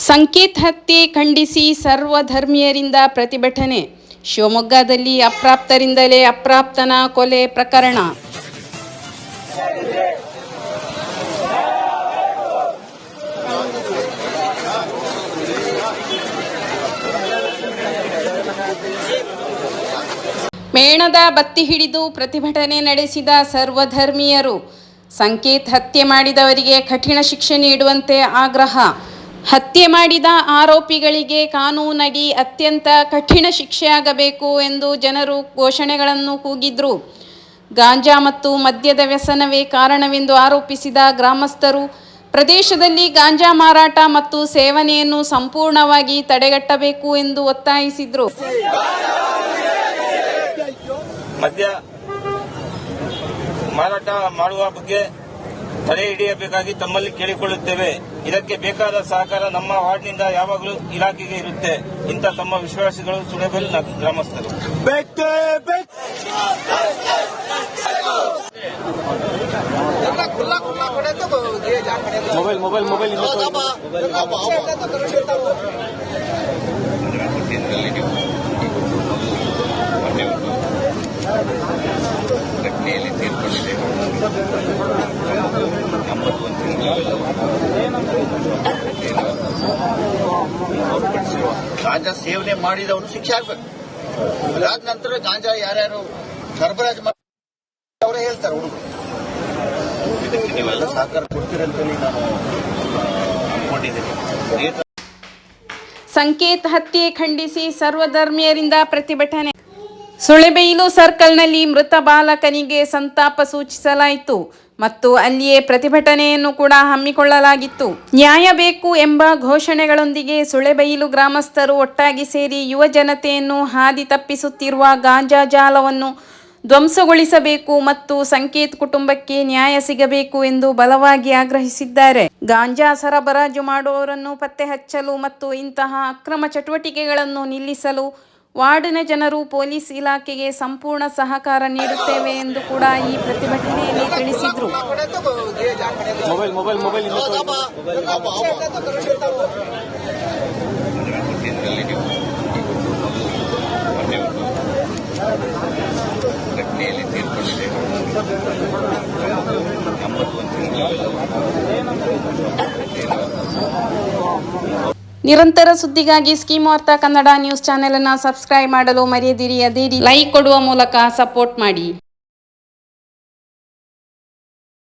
ಸಂಕೇತ್ ಹತ್ಯೆ ಖಂಡಿಸಿ ಸರ್ವಧರ್ಮೀಯರಿಂದ ಪ್ರತಿಭಟನೆ. ಶಿವಮೊಗ್ಗದಲ್ಲಿ ಅಪ್ರಾಪ್ತರಿಂದಲೇ ಅಪ್ರಾಪ್ತನ ಕೊಲೆ ಪ್ರಕರಣ. ಮೇಣದ ಬತ್ತಿ ಹಿಡಿದು ಪ್ರತಿಭಟನೆ ನಡೆಸಿದ ಸರ್ವಧರ್ಮೀಯರು. ಸಂಕೇತ್ ಹತ್ಯೆ ಮಾಡಿದವರಿಗೆ ಕಠಿಣ ಶಿಕ್ಷೆ ನೀಡುವಂತೆ ಆಗ್ರಹ. ಹತ್ಯೆ ಮಾಡಿದ ಆರೋಪಿಗಳಿಗೆ ಕಾನೂನಡಿ ಅತ್ಯಂತ ಕಠಿಣ ಶಿಕ್ಷೆಯಾಗಬೇಕು ಎಂದು ಜನರು ಘೋಷಣೆಗಳನ್ನು ಕೂಗಿದ್ರು. ಗಾಂಜಾ ಮತ್ತು ಮದ್ಯದ ವ್ಯಸನವೇ ಕಾರಣವೆಂದು ಆರೋಪಿಸಿದ ಗ್ರಾಮಸ್ಥರು ಪ್ರದೇಶದಲ್ಲಿ ಗಾಂಜಾ ಮಾರಾಟ ಮತ್ತು ಸೇವನೆಯನ್ನು ಸಂಪೂರ್ಣವಾಗಿ ತಡೆಗಟ್ಟಬೇಕು ಎಂದು ಒತ್ತಾಯಿಸಿದರು. ಮದ್ಯ ಮಾರಾಟ ಮಾಡುವ ಬಗ್ಗೆ ತಡೆ ಹಿಡಿಯಬೇಕಾಗಿ ತಮ್ಮಲ್ಲಿ ಕೇಳಿಕೊಳ್ಳುತ್ತೇವೆ. ಇದಕ್ಕೆ ಬೇಕಾದ ಸಹಕಾರ ನಮ್ಮ ವಾರ್ಡ್ನಿಂದ ಯಾವಾಗಲೂ ಇಲಾಖೆಗೆ ಇರುತ್ತೆ. ಇಂಥ ತಮ್ಮ ವಿಶ್ವಾಸಿಗಳು ಸುಳೆಬೆಲ್ ಗ್ರಾಮಸ್ಥರು. ಮೊಬೈಲ್ ಘಟನೆಯಲ್ಲಿ ತೀರ್ಕೊಂಡಿದೆ. 81 ತಿಂಗಳು ಗಾಂಜಾ ಸೇವನೆ ಮಾಡಿದವರು ಶಿಕ್ಷೆ ಆಗ್ಬೇಕು. ಅದಾದ ನಂತರ ಗಾಂಜಾ ಯಾರ್ಯಾರು ಸರಬರಾಜು ಮಾಡಿ ಅವರೇ ಹೇಳ್ತಾರೆ ಹುಡುಗರು. ಇದಕ್ಕೆ ನೀವೆಲ್ಲ ಸಹಕಾರ ಕೊಡ್ತೀರಂತೇಳಿ ನಾನು ಅನ್ಕೊಂಡಿದ್ದೀನಿ. ಸಂಕೇತ್ ಹತ್ಯೆ ಖಂಡಿಸಿ ಸರ್ವಧರ್ಮೀಯರಿಂದ ಪ್ರತಿಭಟನೆ. ಸುಳೆಬೈಲು ಸರ್ಕಲ್ನಲ್ಲಿ ಮೃತ ಬಾಲಕನಿಗೆ ಸಂತಾಪ ಸೂಚಿಸಲಾಯಿತು ಮತ್ತು ಅಲ್ಲಿಯೇ ಪ್ರತಿಭಟನೆಯನ್ನು ಕೂಡ ಹಮ್ಮಿಕೊಳ್ಳಲಾಗಿತ್ತು. ನ್ಯಾಯ ಬೇಕು ಎಂಬ ಘೋಷಣೆಗಳೊಂದಿಗೆ ಸುಳೆಬೈಲು ಗ್ರಾಮಸ್ಥರು ಒಟ್ಟಾಗಿ ಸೇರಿ ಯುವ ಜನತೆಯನ್ನು ಹಾದಿ ತಪ್ಪಿಸುತ್ತಿರುವ ಗಾಂಜಾ ಜಾಲವನ್ನು ಧ್ವಂಸಗೊಳಿಸಬೇಕು ಮತ್ತು ಸಂಕೇತ್ ಕುಟುಂಬಕ್ಕೆ ನ್ಯಾಯ ಸಿಗಬೇಕು ಎಂದು ಬಲವಾಗಿ ಆಗ್ರಹಿಸಿದ್ದಾರೆ. ಗಾಂಜಾ ಸರಬರಾಜು ಮಾಡುವವರನ್ನು ಪತ್ತೆ ಹಚ್ಚಲು ಮತ್ತು ಇಂತಹ ಅಕ್ರಮ ಚಟುವಟಿಕೆಗಳನ್ನು ನಿಲ್ಲಿಸಲು ವಾರ್ಡಿನ ಜನರು ಪೊಲೀಸ್ ಇಲಾಖೆಗೆ ಸಂಪೂರ್ಣ ಸಹಕಾರ ನೀಡುತ್ತೇವೆ ಎಂದು ಕೂಡ ಈ ಪ್ರತಿಭಟನೆಯಲ್ಲಿ ತಿಳಿಸಿದರು. ಘಟನೆಯಲ್ಲಿ ತೀರ್ಕೊಂಡಿದೆ. 81 ತಿಂಗಳು ನಿರಂತರ ಸುದ್ದಿಗಾಗಿ ಸ್ಕೀಮ್ ವಾರ್ತಾ ಕನ್ನಡ ನ್ಯೂಸ್ ಚಾನೆಲ್ ಅನ್ನು ಸಬ್ಸ್ಕ್ರೈಬ್ ಮಾಡಲು ಮರೆಯದಿರಿ. ಅದೇ ರೀತಿ ಲೈಕ್ ಕೊಡುವ ಮೂಲಕ ಸಪೋರ್ಟ್ ಮಾಡಿ.